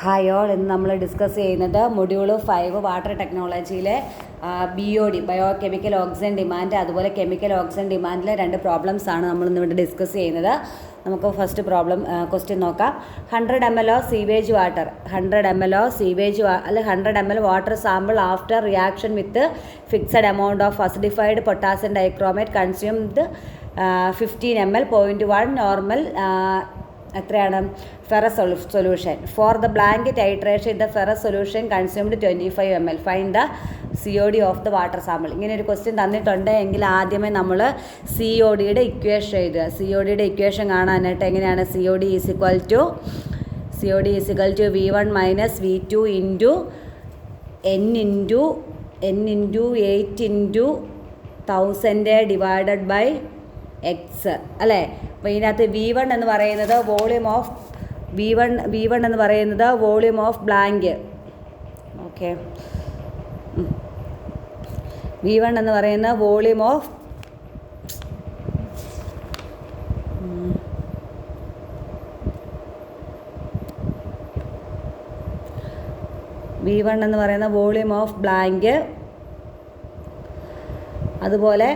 Hi all, ഇന്ന് നമ്മൾ discuss ചെയ്യുന്നത് മൊഡ്യൂൾ 5 വാട്ടർ ടെക്നോളജിയിലെ BOD bio chemical oxygen demand, അതുപോലെ കെമിക്കൽ ഓക്സിജൻ ഡിമാൻഡിലെ 2 പ്രോബ്ലംസ് ആണ് നമ്മൾ ഇന്നിവിടെ ഡിസ്കസ് ചെയ്യുന്നത്. നമുക്ക് ഫസ്റ്റ് ക്വസ്റ്റ്യൻ നോക്കാം. 100 ml of sewage water, 100 ml of sewage അല്ലെ 100 ml water sample after reaction with fixed amount of acidified potassium dichromate consumed 15 ml 0.1 normal എത്രയാണ് ferrous solution. For the blank titration the ferrous solution consumed 25 ml. Find the COD of the water sample. ഇങ്ങനെ ഒരു question തന്നിട്ടുണ്ട് എങ്കിൽ ആദ്യമേ നമ്മൾ CODയുടെ equation എഴുതുക. CODയുടെ equation കാണാനായിട്ട് എങ്ങനെയാണ്? COD is equal to V1 minus V2 into N into 8 into 1000 divided by x അല്ലേ. അപ്പോൾ ഇതിനകത്ത് V1 എന്ന് പറയുന്നത് വോളിയം ഓഫ് V1 എന്ന് പറയുന്നത് volume of blank. Okay, V1 എന്ന് പറയുന്ന വോളിയം ഓഫ് V1 എന്ന് പറയുന്ന വോളിയം ഓഫ് ബ്ലാങ്ക്. അതുപോലെ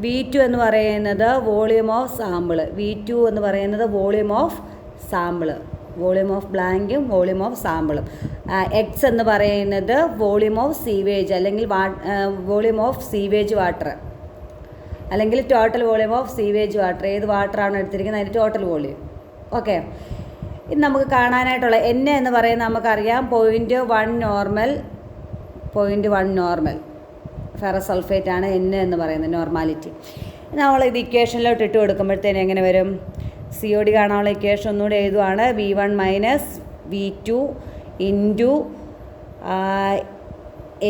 V2 എന്ന് പറയുന്നത് വോളിയം ഓഫ് സാമ്പിൾ. V2 എന്ന് പറയുന്നത് volume of sample, volume of ബ്ലാങ്കും വോളിയം ഓഫ് സാമ്പിളും. എക്സ് എന്ന് പറയുന്നത് വോളിയം ഓഫ് സീവേജ് അല്ലെങ്കിൽ വോളിയം ഓഫ് സീവേജ് വാട്ടർ അല്ലെങ്കിൽ total volume of sewage water. ഏത് വാട്ടറാണ് എടുത്തിരിക്കുന്നത് അതിൻ്റെ ടോട്ടൽ വോളിയം. ഓക്കെ, ഇത് നമുക്ക് കാണാനായിട്ടുള്ള N എന്ന് പറയുന്നത് നമുക്കറിയാം 0.1 നോർമൽ ഫെറസ് സൾഫേറ്റ് ആണ് N എന്ന് പറയുന്നത് നോർമാലിറ്റി. നമ്മൾ ഇത് ഇക്വേഷനിലോട്ട് ഇട്ട് കൊടുക്കുമ്പോഴത്തേനും എങ്ങനെ വരും? COD കാണാനുള്ള ഇക്വേഷൻ ഒന്നുകൂടെ എഴുതുവാണ്. V1 minus V2 into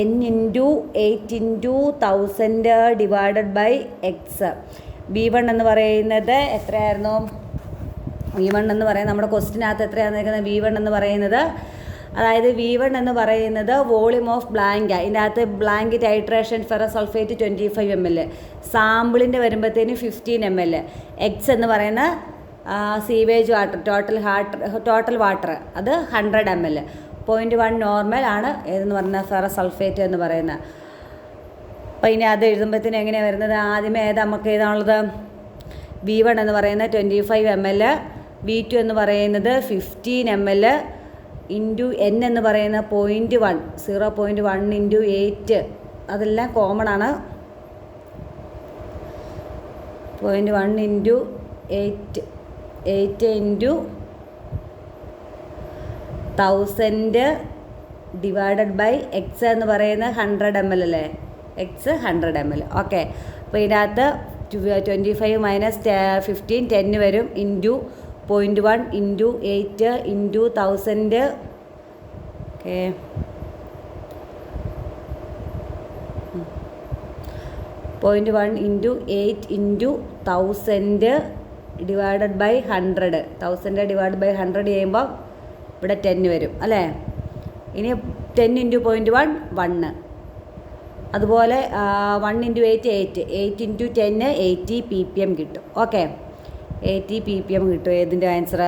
N into 8 into 1000 divided by x. V1 എന്ന് പറയുന്നത് എത്രയായിരുന്നു? V1 എന്ന് പറയുന്നത് നമ്മുടെ ക്വസ്റ്റിനകത്ത് എത്രയാണെന്ന് V1 എന്ന് പറയുന്നത്, അതായത് V1 എന്ന് പറയുന്നത് വോളിയം ഓഫ് ബ്ലാങ്ക്. ഇതിൻ്റെ അകത്ത് blank titration ferrous sulphate 25 ml, സാമ്പിളിൻ്റെ വരുമ്പോഴത്തേനും 15 ml. എക്സ് എന്ന് പറയുന്ന സീവേജ് വാട്ടർ ടോട്ടൽ വാട്ടർ അത് 100 ml. 0.1 നോർമൽ ആണ് ഏതെന്ന് പറഞ്ഞാൽ ഫെറസ് സൾഫേറ്റ് എന്ന് പറയുന്നത്. അപ്പോൾ ഇനി അത് എഴുതുമ്പോഴത്തേനും എങ്ങനെയാണ് വരുന്നത്? ആദ്യമേ നമുക്ക് ഏതാണുള്ളത്? V1 എന്ന് പറയുന്നത് 25 ml, V2 എന്ന് പറയുന്നത് 15 ml ഇൻറ്റു N എന്ന് പറയുന്ന 0.1 ഇൻറ്റു 8, അതെല്ലാം കോമൺ ആണ്. 0.1 into 8 into 1000 divided by x എന്ന് പറയുന്നത് 100 ml അല്ലേ. X 100 ml. ഓക്കെ, അപ്പോൾ ഇതിനകത്ത് 25 മൈനസ് 15 10 വരും into 0.1 into 8 into 1000. Okay, 0.1 into 8 into 1000 divided by 100. 1000 divide by 100 ചെയ്യുമ്പോൾ ഇവിടെ 10 വരും അല്ലേ. ഇനി 10 ഇൻറ്റു 0.1 1. അതുപോലെ 1 ഇൻറ്റു 8 ഇൻറ്റു 10 80 ppm കിട്ടും. ഓക്കെ, 80 ppm കിട്ടും. ഏതിൻ്റെ ആൻസർ?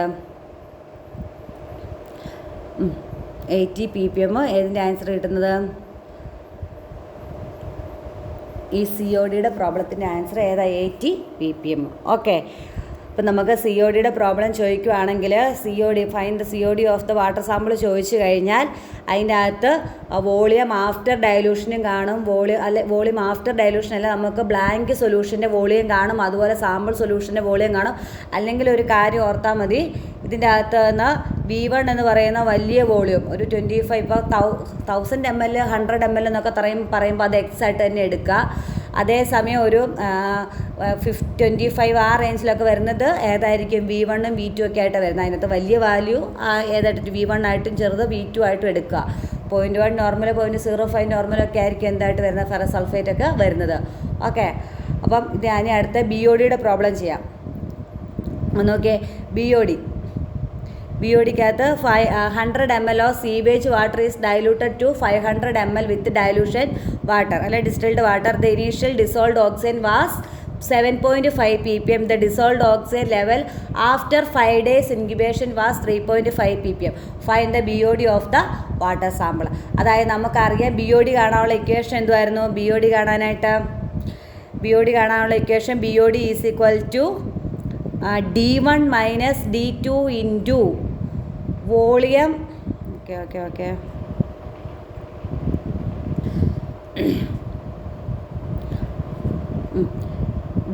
80 ppm ഏതിൻ്റെ ആൻസർ കിട്ടുന്നത്? ഈ CODയുടെ പ്രോബ്ലത്തിൻ്റെ ആൻസർ ഏതാ? 80 ppm. ഓക്കെ, അപ്പം നമുക്ക് CODയുടെ പ്രോബ്ലം ചോദിക്കുകയാണെങ്കിൽ find the COD of the water sample ചോദിച്ചു കഴിഞ്ഞാൽ അതിൻ്റെ അകത്ത് വോളിയം ആഫ്റ്റർ ഡയലൂഷനും കാണും. വോളിയം ആഫ്റ്റർ ഡയലൂഷൻ അല്ല, നമുക്ക് ബ്ലാങ്ക് സൊല്യൂഷൻ്റെ വോളിയം കാണും, അതുപോലെ സാമ്പിൾ സൊല്യൂഷൻ്റെ വോളിയം കാണും. അല്ലെങ്കിൽ ഒരു കാര്യം ഓർത്താൽ മതി, ഇതിൻ്റെ അകത്ത് നിന്ന് V1 എന്ന് പറയുന്ന വലിയ വോളിയം ഒരു 25 ഇപ്പോൾ 1000 ml 100 ml എന്നൊക്കെ പറയുമ്പോൾ അത് എക്സ് ആയിട്ട് തന്നെ എടുക്കുക. അതേസമയം ഒരു 25 ആ റേഞ്ചിലൊക്കെ വരുന്നത് ഏതായിരിക്കും? V1 ഉം V2 ഒക്കെ ആയിട്ട് വരുന്നത്. അതിനകത്ത് വലിയ വാല്യൂ ഏതായിട്ട് V1 ആയിട്ടും ചെറുത് V2 ആയിട്ടും എടുക്കുക. 0.1 നോർമൽ 0.05 നോർമലൊക്കെ ആയിരിക്കും എന്തായിട്ട് വരുന്നത്? ഫെറസ് സൾഫേറ്റ് ഒക്കെ വരുന്നത്. ഓക്കെ, അപ്പം ഇത് ഞാൻ അടുത്ത BODയുടെ പ്രോബ്ലം ചെയ്യാം. നോക്കിയേ, BODക്കകത്ത് 100 ml of sewage water is diluted to 500 ml with dilution water അല്ലെ distilled water. The initial dissolved oxygen was 7.5 ppm. The dissolved oxide level after 5 days incubation was 3.5 ppm. Find the BOD of the water sample. അതായത് നമുക്കറിയാം BOD കാണാനുള്ള equation എന്തുമായിരുന്നു? BOD കാണാനുള്ള equation BOD is equal to D1 minus D2 into volume. Okay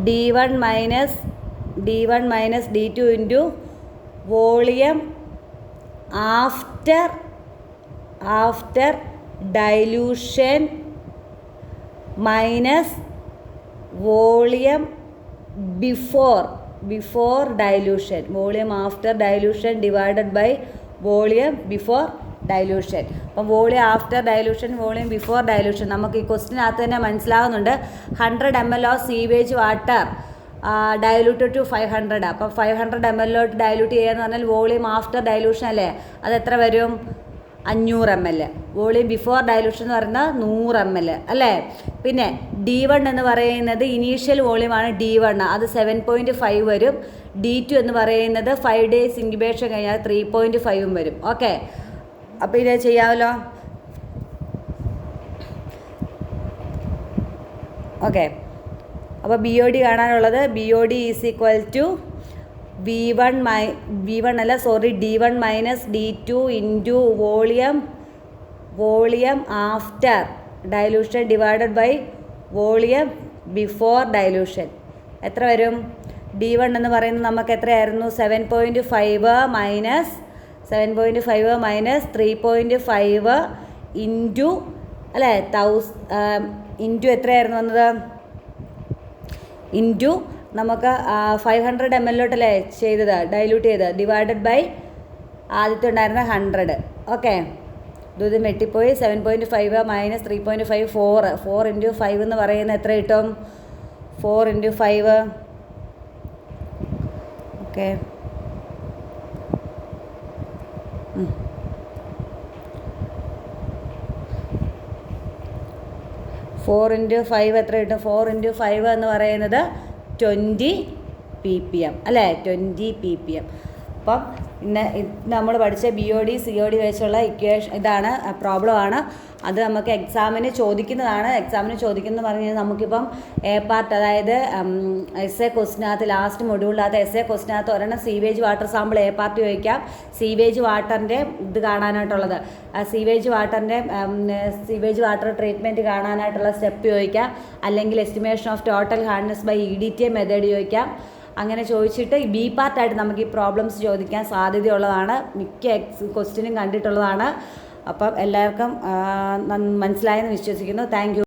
D1 minus D2 into volume after dilution minus volume before dilution. Volume after dilution divided by volume before dilution. അപ്പം volume after dilution, volume before dilution നമുക്ക് ഈ ക്വസ്റ്റിനകത്ത് തന്നെ മനസ്സിലാകുന്നുണ്ട്. 100 ml of sewage water diluted to 500. അപ്പം 500 ml dilute ചെയ്യുക എന്ന് പറഞ്ഞാൽ വോളിയം ആഫ്റ്റർ ഡൈല്യൂഷൻ അല്ലേ, അത് എത്ര വരും? 500 ml. വോളിയം ബിഫോർ ഡൈല്യൂഷൻ എന്ന് പറയുന്നത് 100 ml അല്ലേ. പിന്നെ D1 എന്ന് പറയുന്നത് ഇനീഷ്യൽ വോളിയമാണ് D1, അത് 7.5 വരും. D2 എന്ന് പറയുന്നത് 5 days ഇൻക്യുബേഷൻ കഴിഞ്ഞാൽ 3.5 വരും. ഓക്കെ, അപ്പോൾ ഇത് ചെയ്യാമല്ലോ. ഓക്കെ, അപ്പോൾ BOD കാണാനുള്ളത് BOD is equal to D1 minus D2 into volume after dilution divided by volume before dilution. എത്ര വരും? D1 എന്ന് പറയുന്നത് നമുക്ക് എത്രയായിരുന്നു? 7.5 മൈനസ് 3.5 ഇൻറ്റു അല്ലേ ഇൻറ്റു എത്രയായിരുന്നു വന്നത്? ഇൻറ്റു നമുക്ക് 500 ml അല്ലേ ചെയ്തത്, ഡൈല്യൂട്ട് ചെയ്ത്, ഡിവൈഡഡ് ബൈ ആദ്യത്തെ ഉണ്ടായിരുന്ന 100. ഓക്കെ, ഇത് വെട്ടിപ്പോയി. 7.5 മൈനസ് 3.5 4 ഇൻറ്റു 5 എന്ന് പറയുന്നത് എത്ര കിട്ടും? 4 ഇൻറ്റു 5. ഓക്കെ, 4 ഇൻറ്റു 5 എത്ര കിട്ടും? 4 ഇൻറ്റു 5 എന്ന് പറയുന്നത് 20 ppm അല്ലേ, 20 ppm. അപ്പം ഇന്ന് നമ്മൾ പഠിച്ച BOD COD വെച്ചുള്ള ഇക്വേഷൻ ഇതാണ്, പ്രോബ്ലമാണ്. അത് നമുക്ക് എക്സാമിന് ചോദിക്കുന്നതാണ്. എക്സാമിന് ചോദിക്കുന്നത് പറഞ്ഞു കഴിഞ്ഞാൽ നമുക്കിപ്പം എ പാർട്ട്, അതായത് എസ്എ ക്വസ്റ്റിനകത്ത് ലാസ്റ്റ് മൊഡ്യൂളിനകത്ത് എസ്എ ക്വസ്റ്റിനകത്ത് ഒരെണ്ണം sewage water sample A part ചോദിക്കാം. സീവേജ് വാട്ടറിൻ്റെ ഇത് കാണാനായിട്ടുള്ളത്, സീവേജ് വാട്ടർ ട്രീറ്റ്മെൻറ്റ് കാണാനായിട്ടുള്ള സ്റ്റെപ്പ് ചോദിക്കാം. അല്ലെങ്കിൽ estimation of total hardness by EDTA method ചോദിക്കാം. അങ്ങനെ ചോദിച്ചിട്ട് ഈ ബി പാർട്ടായിട്ട് നമുക്ക് ഈ പ്രോബ്ലംസ് ചോദിക്കാൻ സാധ്യതയുള്ളതാണ്. മിക്ക ക്വസ്റ്റ്യനും കണ്ടിട്ടുള്ളതാണ്. അപ്പം എല്ലാവർക്കും മനസ്സിലായെന്ന് വിശ്വസിക്കുന്നു. Thank you.